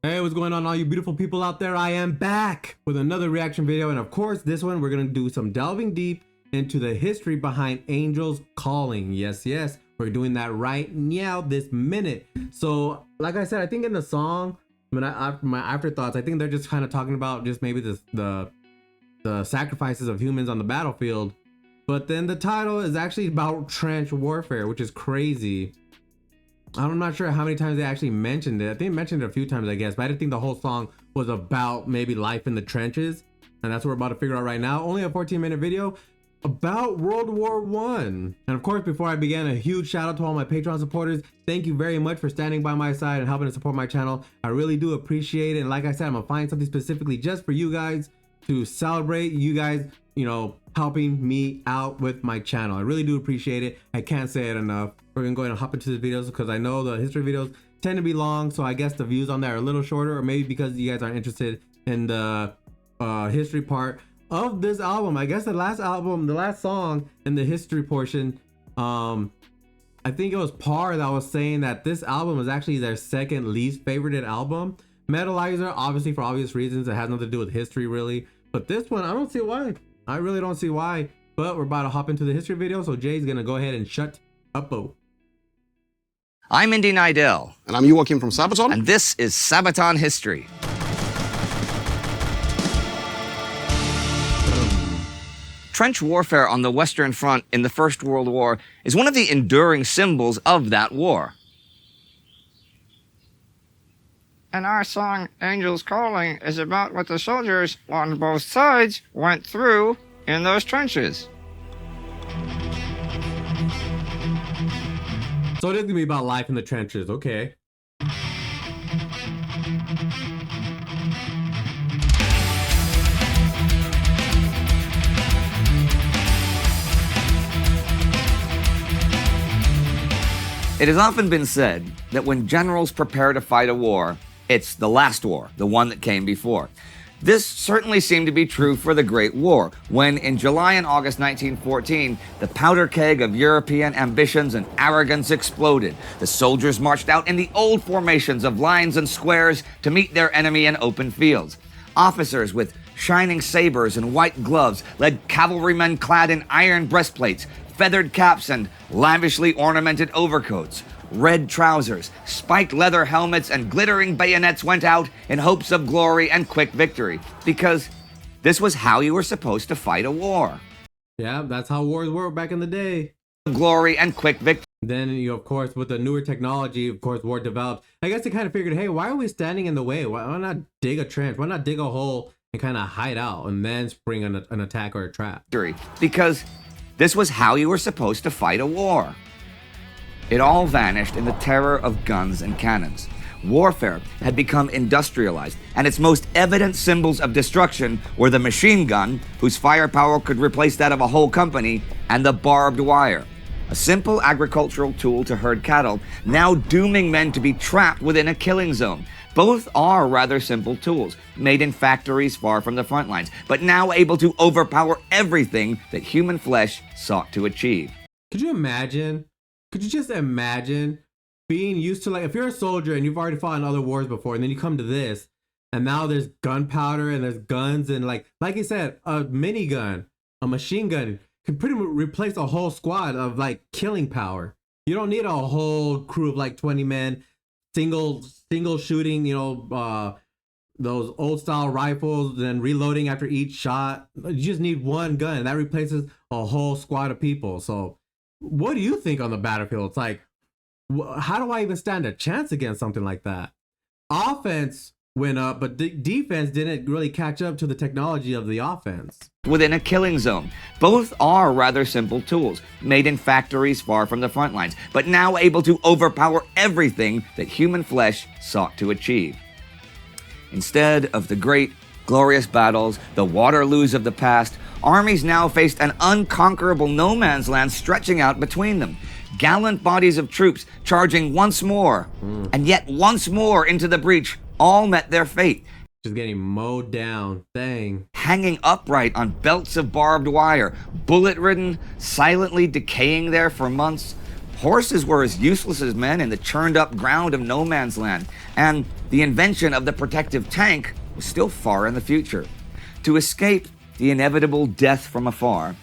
Hey, what's going on, all you beautiful people out there? I am back with another reaction video, and of course this one we're gonna do some delving deep into the history behind Angels Calling. Yes, we're doing that right now this minute. So like I said, I think in the song, when my afterthoughts, I think they're just kind of talking about just maybe the sacrifices of humans on the battlefield, but then the title is actually about trench warfare, which is crazy. I'm not sure how many times they actually mentioned it. I think they mentioned it a few times, I guess, but I didn't think the whole song was about maybe life in the trenches. And that's what we're about to figure out right now. Only a 14-minute video about World War One. And of course, before I begin, a huge shout out to all my Patreon supporters. Thank you very much for standing by my side and helping to support my channel. I really do appreciate it. And like I said, I'm gonna find something specifically just for you guys to celebrate you guys, you know, helping me out with my channel. I really do appreciate it. I can't say it enough. We're gonna go ahead and hop into the videos because I know the history videos tend to be long, so I guess the views on there are a little shorter, or maybe because you guys aren't interested in the history part of this album. I guess the last song in the history portion, I think it was Par that was saying that this album was actually their second least favorited album. Metalizer, obviously for obvious reasons, it has nothing to do with history really, but this one I don't see why. I really don't see why. But we're about to hop into the history video, so Jay's gonna go ahead and shut up. I'm Indy Nidell. And I'm Joachim from Sabaton. And this is Sabaton History. Trench warfare on the Western Front in the First World War is one of the enduring symbols of that war. And our song, Angels Calling, is about what the soldiers on both sides went through in those trenches. So it is gonna be about life in the trenches, okay. It has often been said that when generals prepare to fight a war, it's the last war, the one that came before. This certainly seemed to be true for the Great War, when in July and August 1914, the powder keg of European ambitions and arrogance exploded. The soldiers marched out in the old formations of lines and squares to meet their enemy in open fields. Officers with shining sabers and white gloves led cavalrymen clad in iron breastplates, feathered caps, and lavishly ornamented overcoats. Red trousers, spiked leather helmets, and glittering bayonets went out in hopes of glory and quick victory, because this was how you were supposed to fight a war. Yeah, that's how wars were back in the day. Glory and quick victory. Then, you know, of course, with the newer technology, of course, war developed. I guess they kind of figured, hey, why are we standing in the way? Why not dig a trench? Why not dig a hole and kind of hide out and then spring an attack or a trap? Because this was how you were supposed to fight a war. It all vanished in the terror of guns and cannons. Warfare had become industrialized, and its most evident symbols of destruction were the machine gun, whose firepower could replace that of a whole company, and the barbed wire, a simple agricultural tool to herd cattle, now dooming men to be trapped within a killing zone. Both are rather simple tools, made in factories far from the front lines, but now able to overpower everything that human flesh sought to achieve. Could you imagine? Could you just imagine being used to, like, if you're a soldier and you've already fought in other wars before, and then you come to this, and now there's gunpowder and there's guns, and like you said, a minigun, a machine gun can pretty much replace a whole squad of like killing power. You don't need a whole crew of like 20 men, single shooting, you know, those old style rifles, then reloading after each shot. You just need one gun, and that replaces a whole squad of people. So what do you think on the battlefield? It's like, how do I even stand a chance against something like that? Offense went up, but defense didn't really catch up to the technology of the offense. Within a killing zone. Both are rather simple tools, made in factories far from the front lines, but now able to overpower everything that human flesh sought to achieve. Instead of the great, glorious battles, the Waterloos of the past, armies now faced an unconquerable no man's land stretching out between them. Gallant bodies of troops charging once more, and yet once more into the breach, all met their fate. Just getting mowed down. Dang. Hanging upright on belts of barbed wire, bullet-ridden, silently decaying there for months, Horses were as useless as men in the churned-up ground of no man's land, and the invention of the protective tank was still far in the future. To escape the inevitable death from afar,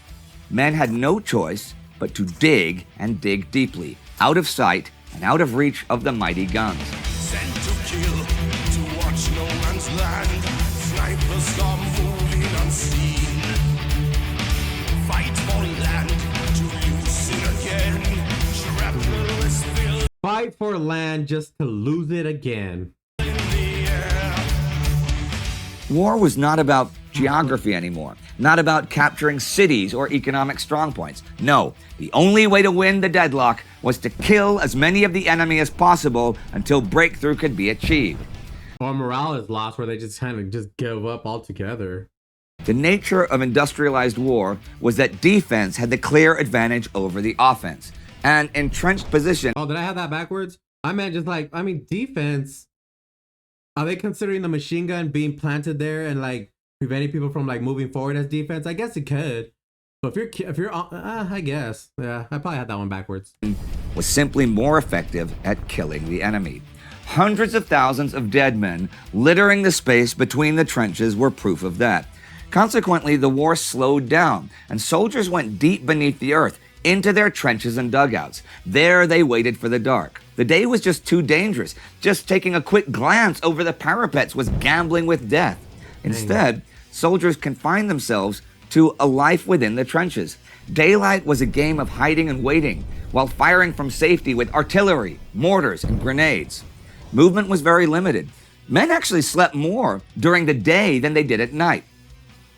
men had no choice but to dig and dig deeply, out of sight and out of reach of the mighty guns. Sent to kill, to watch no man's land. Snipers are moving unseen. Fight for land, to lose it again. Shrapnel is filled Fight for land just to lose it again. in the air. War was not about geography anymore, not about capturing cities or economic strongpoints. No, the only way to win the deadlock was to kill as many of the enemy as possible until breakthrough could be achieved. Or morale is lost where they just kind of just give up altogether. The nature of industrialized war was that defense had the clear advantage over the offense. An entrenched position. Oh, did I have that backwards? I meant just like, I mean, defense. Are they considering the machine gun being planted there and like preventing people from like moving forward as defense? I guess it could. But if you're, I guess, yeah, I probably had that one backwards. Was simply more effective at killing the enemy. Hundreds of thousands of dead men littering the space between the trenches were proof of that. Consequently, the war slowed down, and soldiers went deep beneath the earth, into their trenches and dugouts. There they waited for the dark. The day was just too dangerous. Just taking a quick glance over the parapets was gambling with death. Instead, soldiers confined themselves to a life within the trenches. Daylight was a game of hiding and waiting, while firing from safety with artillery, mortars, and grenades. Movement was very limited. Men actually slept more during the day than they did at night.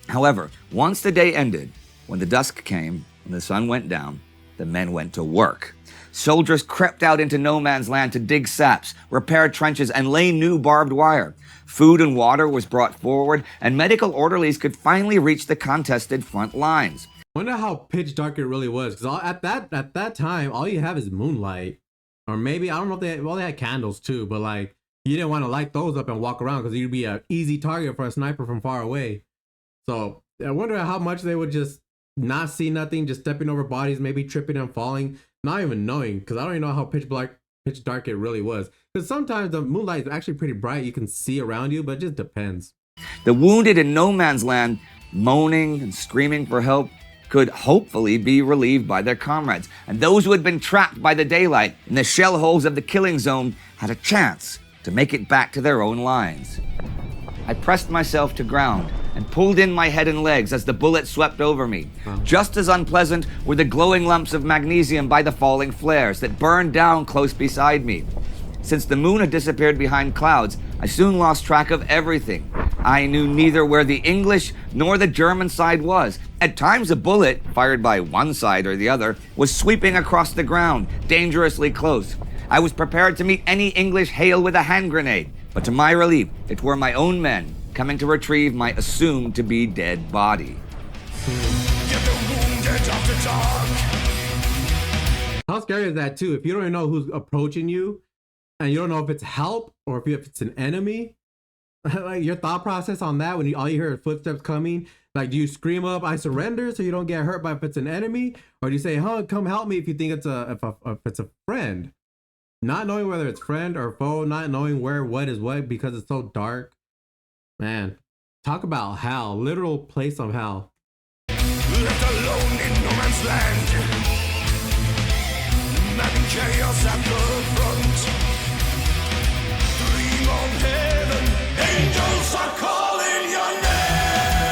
However, once the day ended, when the dusk came and the sun went down, the men went to work. Soldiers crept out into no man's land to dig saps, repair trenches, and lay new barbed wire. Food and water was brought forward, and medical orderlies could finally reach the contested front lines. Wonder how pitch dark it really was, because at that time, all you have is moonlight, or maybe I don't know if they had candles too, but like you didn't want to light those up and walk around because you'd be an easy target for a sniper from far away. So I wonder how much they would just not see nothing, just stepping over bodies, maybe tripping and falling, not even knowing, because I don't even know how pitch dark it really was. Because sometimes the moonlight is actually pretty bright, you can see around you, but it just depends. The wounded in no man's land, moaning and screaming for help, could hopefully be relieved by their comrades. And those who had been trapped by the daylight in the shell holes of the killing zone had a chance to make it back to their own lines. I pressed myself to ground and pulled in my head and legs as the bullet swept over me. Just as unpleasant were the glowing lumps of magnesium by the falling flares that burned down close beside me. Since the moon had disappeared behind clouds, I soon lost track of everything. I knew neither where the English nor the German side was. At times a bullet, fired by one side or the other, was sweeping across the ground, dangerously close. I was prepared to meet any English hail with a hand grenade, but to my relief, it were my own men coming to retrieve my assumed to be dead body. Get the wounded off the dark. How scary is that too? If you don't even know who's approaching you, and you don't know if it's help or if it's an enemy, like your thought process on that when all you hear is footsteps coming, like do you scream up "I surrender" so you don't get hurt by if it's an enemy, or do you say "Huh, come help me" if you think it's if it's a friend? Not knowing whether it's friend or foe, not knowing what is what because it's so dark. Man, talk about hell, literal place of hell. Left alone in no man's land. Mad chaos at the front. Dream of heaven. Angels are calling your name.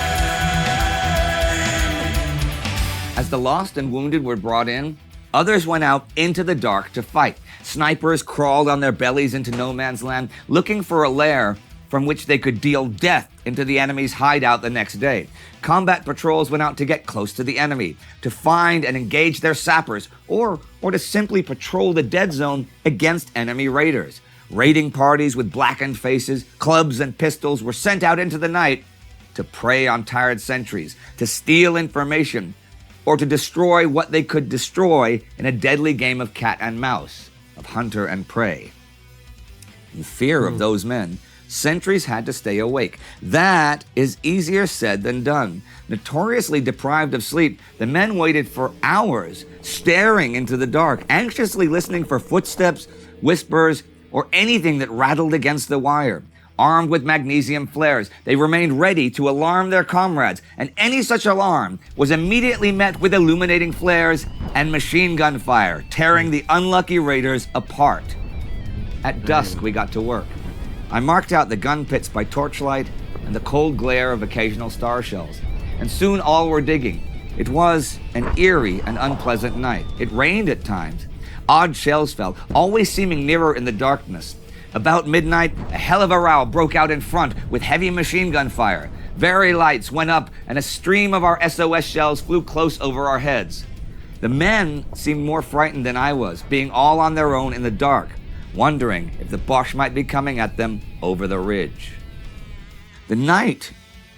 As the lost and wounded were brought in, others went out into the dark to fight. Snipers crawled on their bellies into no man's land, looking for a lair from which they could deal death into the enemy's hideout the next day. Combat patrols went out to get close to the enemy, to find and engage their sappers, or to simply patrol the dead zone against enemy raiders. Raiding parties with blackened faces, clubs, and pistols were sent out into the night to prey on tired sentries, to steal information, or to destroy what they could destroy in a deadly game of cat and mouse, of hunter and prey. In fear of those men, Sentries had to stay awake. That is easier said than done. Notoriously deprived of sleep, the men waited for hours, staring into the dark, anxiously listening for footsteps, whispers, or anything that rattled against the wire. Armed with magnesium flares, they remained ready to alarm their comrades, and any such alarm was immediately met with illuminating flares and machine gun fire, tearing the unlucky raiders apart. At dusk, we got to work. I marked out the gun pits by torchlight and the cold glare of occasional star shells, and soon all were digging. It was an eerie and unpleasant night. It rained at times. Odd shells fell, always seeming nearer in the darkness. About midnight, a hell of a row broke out in front with heavy machine gun fire. Very lights went up and a stream of our SOS shells flew close over our heads. The men seemed more frightened than I was, being all on their own in the dark, wondering if the Boche might be coming at them over the ridge. The night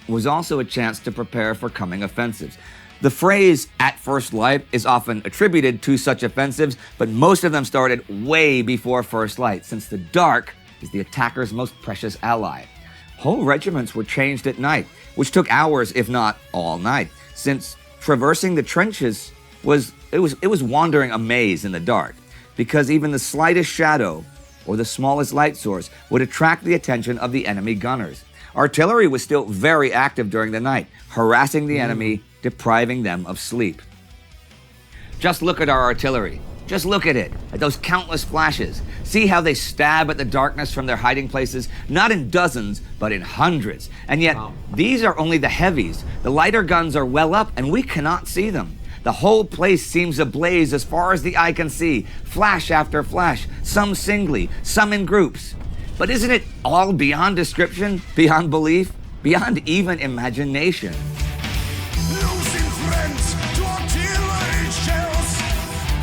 was also a chance to prepare for coming offensives. The phrase "at first light" is often attributed to such offensives, but most of them started way before first light, since the dark is the attacker's most precious ally. Whole regiments were changed at night, which took hours, if not all night, since traversing the trenches was wandering a maze in the dark, because even the slightest shadow or the smallest light source would attract the attention of the enemy gunners. Artillery was still very active during the night, harassing the enemy, depriving them of sleep. Just look at our artillery. Just look at it, at those countless flashes. See how they stab at the darkness from their hiding places, not in dozens, but in hundreds. And yet, these are only the heavies. The lighter guns are well up, and we cannot see them. The whole place seems ablaze as far as the eye can see, flash after flash, some singly, some in groups. But isn't it all beyond description, beyond belief, beyond even imagination? Losing friends to artillery shells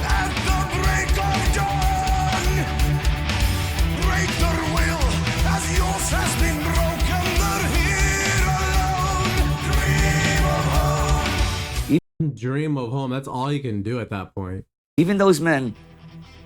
at the break of dawn. Break their will as yours has been broken. They're here alone. Dream of home. Dream of home. That's all you can do at that point. Even those men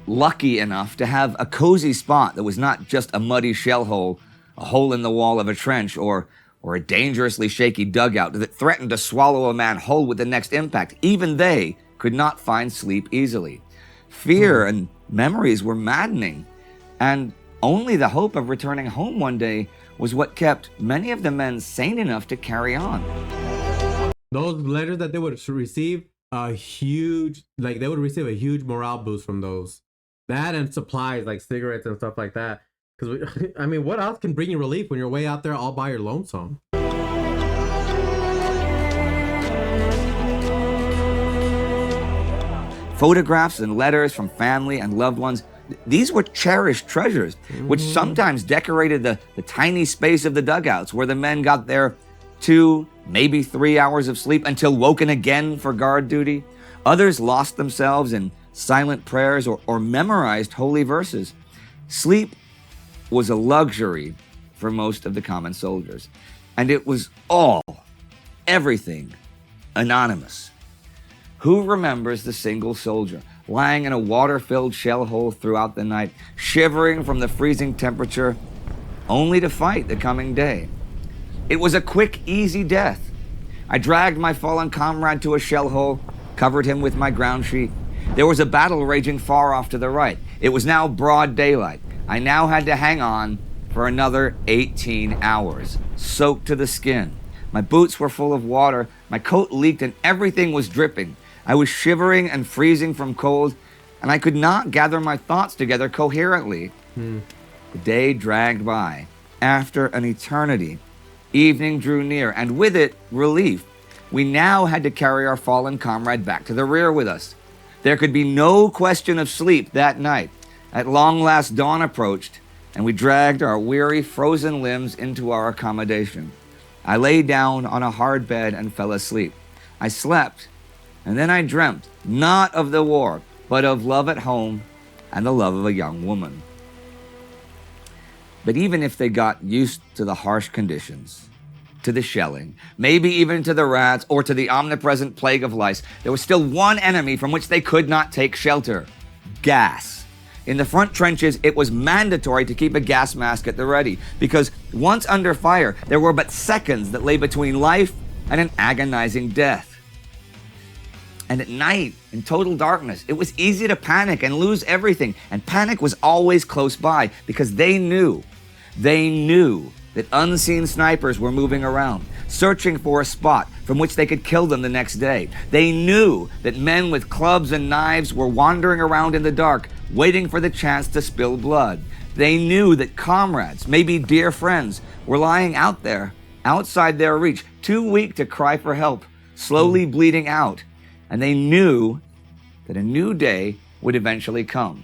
lucky enough to have a cozy spot that was not just a muddy shell hole, a hole in the wall of a trench, or a dangerously shaky dugout that threatened to swallow a man whole with the next impact. Even they could not find sleep easily. Fear and memories were maddening, and only the hope of returning home one day was what kept many of the men sane enough to carry on. Those letters that they would receive, they would receive a huge morale boost from those. That and supplies like cigarettes and stuff like that. Because, I mean, what else can bring you relief when you're way out there all by your lonesome? Photographs and letters from family and loved ones, these were cherished treasures, which sometimes decorated the tiny space of the dugouts where the men got their 2, maybe 3 hours of sleep until woken again for guard duty. Others lost themselves in silent prayers or memorized holy verses. Sleep was a luxury for most of the common soldiers, and it was everything, anonymous. Who remembers the single soldier lying in a water-filled shell hole throughout the night, shivering from the freezing temperature, only to fight the coming day? It was a quick, easy death. I dragged my fallen comrade to a shell hole, covered him with my ground sheet. There was a battle raging far off to the right. It was now broad daylight. I now had to hang on for another 18 hours, soaked to the skin. My boots were full of water, my coat leaked, and everything was dripping. I was shivering and freezing from cold, and I could not gather my thoughts together coherently. The day dragged by. After an eternity, evening drew near, and with it, relief. We now had to carry our fallen comrade back to the rear with us. There could be no question of sleep that night. At long last, dawn approached, and we dragged our weary, frozen limbs into our accommodation. I lay down on a hard bed and fell asleep. I slept, and then I dreamt, not of the war, but of love at home and the love of a young woman. But even if they got used to the harsh conditions, to the shelling, maybe even to the rats or to the omnipresent plague of lice, there was still one enemy from which they could not take shelter: gas. In the front trenches, it was mandatory to keep a gas mask at the ready, because once under fire, there were but seconds that lay between life and an agonizing death. And at night, in total darkness, it was easy to panic and lose everything. And panic was always close by, because they knew that unseen snipers were moving around, searching for a spot from which they could kill them the next day. They knew that men with clubs and knives were wandering around in the dark, waiting for the chance to spill blood. They knew that comrades, maybe dear friends, were lying out there, outside their reach, too weak to cry for help, slowly bleeding out. And they knew that a new day would eventually come.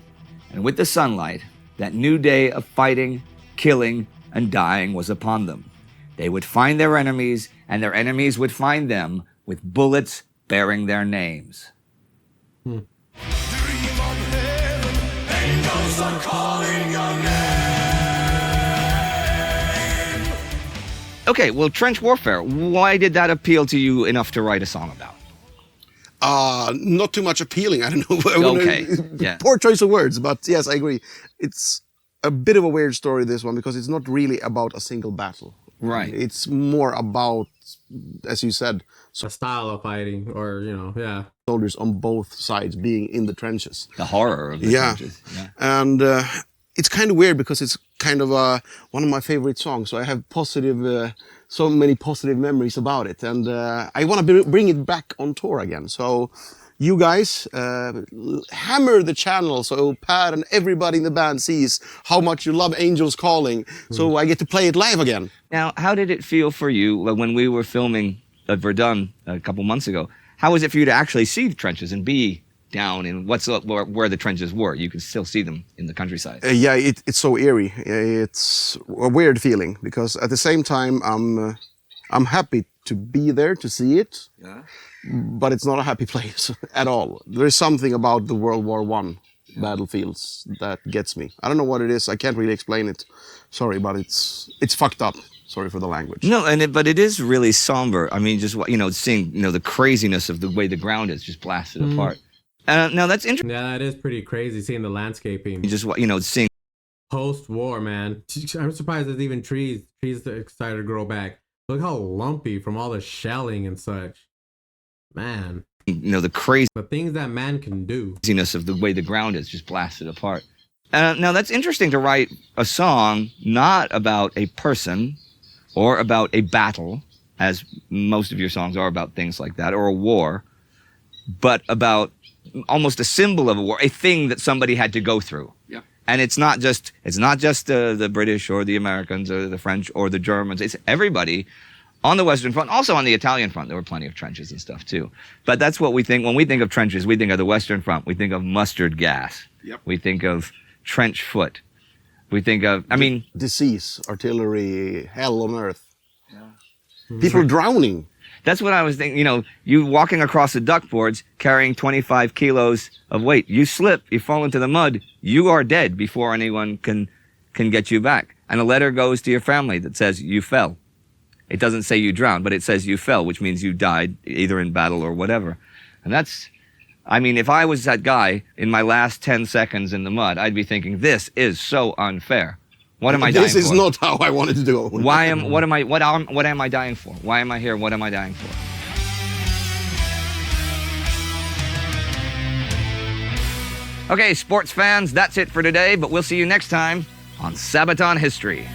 And with the sunlight, that new day of fighting, killing, and dying was upon them. They would find their enemies, and their enemies would find them with bullets bearing their names. Dream of heaven, angels are calling your name. Okay, well, trench warfare, why did that appeal to you enough to write a song about? Not too much appealing. I don't know. Okay, yeah. Poor choice of words, but yes, I agree. It's a bit of a weird story, this one, because it's not really about a single battle. Right. It's more about, as you said, A style of fighting, or, you know, yeah. soldiers on both sides being in the trenches. The horror of the trenches. Yeah. And it's kind of weird because it's kind of one of my favorite songs. So I have so many positive memories about it. And I want to bring it back on tour again. So you guys hammer the channel so Per and everybody in the band sees how much you love Angels Calling. So I get to play it live again. Now, how did it feel for you when we were filming at Verdun a couple months ago? How was it for you to actually see the trenches and be down in where the trenches were? You can still see them in the countryside. Yeah, it's so eerie. It's a weird feeling because at the same time I'm happy to be there to see it. Yeah. But it's not a happy place at all. There is something about the World War I battlefields that gets me. I don't know what it is. I can't really explain it. Sorry, but it's fucked up. Sorry for the language. No, but it is really somber. I mean, just seeing the craziness of the way the ground is just blasted apart. Now that's interesting. Yeah, that is pretty crazy seeing the landscaping. Just seeing Post-war, man. I'm surprised there's even trees decided to grow back. Look how lumpy from all the shelling and such. Man. the crazy. The things that man can do. Craziness of the way the ground is just blasted apart. Now that's interesting to write a song not about a person or about a battle, as most of your songs are about things like that, or a war, but about almost a symbol of a war, a thing that somebody had to go through. Yeah. And it's not just the British or the Americans or the French or the Germans. It's everybody on the Western Front, also on the Italian Front. There were plenty of trenches and stuff too. But that's what we think when we think of trenches. We think of the Western Front. We think of mustard gas. Yep. We think of trench foot. We think of, disease, artillery, hell on earth. Yeah. People drowning. That's what I was thinking. You walking across the duck boards carrying 25 kilos of weight. You slip, you fall into the mud, you are dead before anyone can get you back. And a letter goes to your family that says you fell. It doesn't say you drowned, but it says you fell, which means you died either in battle or whatever. And if I was that guy in my last 10 seconds in the mud, I'd be thinking, this is so unfair. What am I dying for? This is not how I wanted to do it. What am I dying for? Why am I here? What am I dying for? Okay, sports fans, that's it for today, but we'll see you next time on Sabaton History.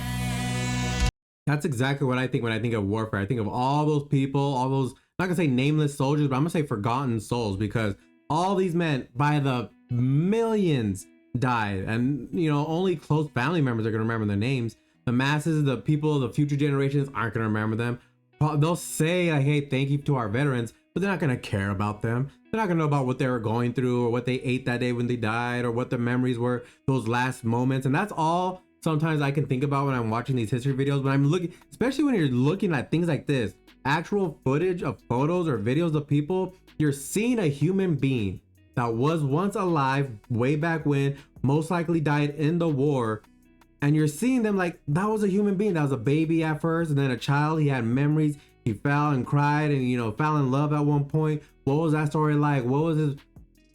That's exactly what I think when I think of warfare. I think of all those people, all those, not gonna say nameless soldiers, but I'm gonna say forgotten souls, because all these men by the millions died, and only close family members are gonna remember their names. The masses, the people, the future generations aren't gonna remember them. They'll say, hey, thank you to our veterans, but they're not gonna care about them. They're not gonna know about what they were going through or what they ate that day when they died or what the memories were, those last moments. And that's all sometimes I can think about when I'm watching these history videos. When I'm looking, especially when you're looking at things like this, actual footage of photos or videos of people, you're seeing a human being that was once alive way back when, most likely died in the war, and you're seeing them like that was a human being. That was a baby at first, and then a child. He had memories. He fell and cried, and fell in love at one point. What was that story like? What was his?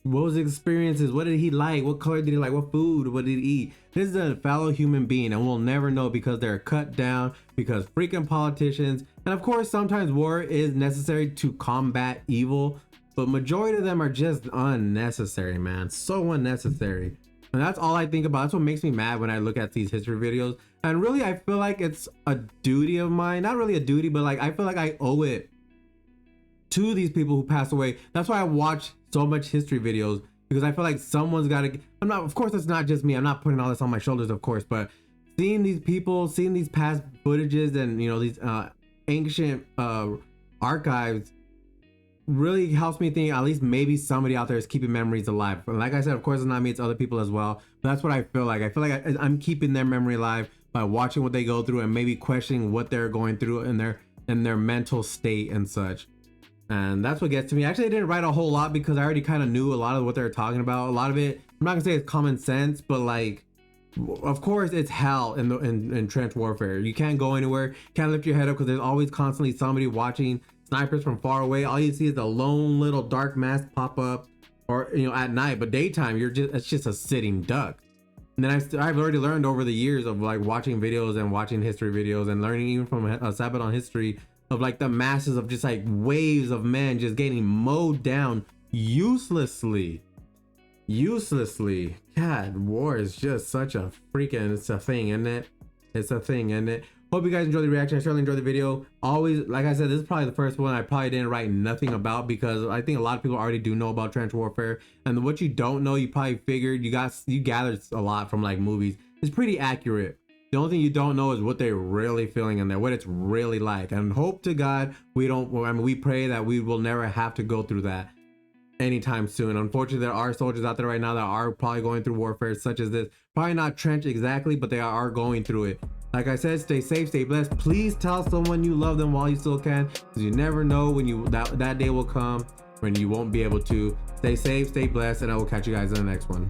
What was his experiences? What did he like? What color did he like? What food? What did he eat? This is a fellow human being, and we'll never know because they're cut down, because freaking politicians. And of course, sometimes war is necessary to combat evil, but majority of them are just unnecessary, man. So unnecessary. And that's all I think about. That's what makes me mad when I look at these history videos. And really, I feel like it's a duty of mine. Not really a duty, but like I feel like I owe it to these people who passed away. That's why I watch so much history videos, because I feel like someone's got to. I'm not. Of course, it's not just me. I'm not putting all this on my shoulders, of course. But seeing these people, seeing these past footages, and you know these ancient archives, really helps me think at least maybe somebody out there is keeping memories alive. But like I said, of course, it's not me, it's other people as well. But that's what I feel like. I feel like I'm keeping their memory alive by watching what they go through and maybe questioning what they're going through in their mental state and such. And that's what gets to me. Actually, I didn't write a whole lot because I already kind of knew a lot of what they're talking about. A lot of it, I'm not gonna say it's common sense, but like, of course, it's hell in trench warfare. You can't go anywhere, can't lift your head up because there's always constantly somebody watching. Snipers from far away. All you see is the lone little dark mass pop up, or you know, at night. But daytime, it's just a sitting duck. And then I've already learned over the years of like watching videos and watching history videos and learning even from Sabaton history of like the masses of just like waves of men just getting mowed down uselessly. God, war is just such a freaking, it's a thing, isn't it? It's a thing, isn't it? Hope you guys enjoyed the reaction. I certainly enjoyed the video. Always, like I said, this is probably the first one I probably didn't write nothing about, because I think a lot of people already do know about trench warfare. And what you don't know, you probably figured you gathered a lot from like movies. It's pretty accurate. The only thing you don't know is what they're really feeling in there, what it's really like. And hope to God we pray that we will never have to go through that anytime soon. Unfortunately, there are soldiers out there right now that are probably going through warfare such as this. Probably not trench exactly, but they are going through it. Like I said, stay safe, stay blessed. Please tell someone you love them while you still can, because you never know when that day will come when you won't be able to. Stay safe, stay blessed, and I will catch you guys in the next one.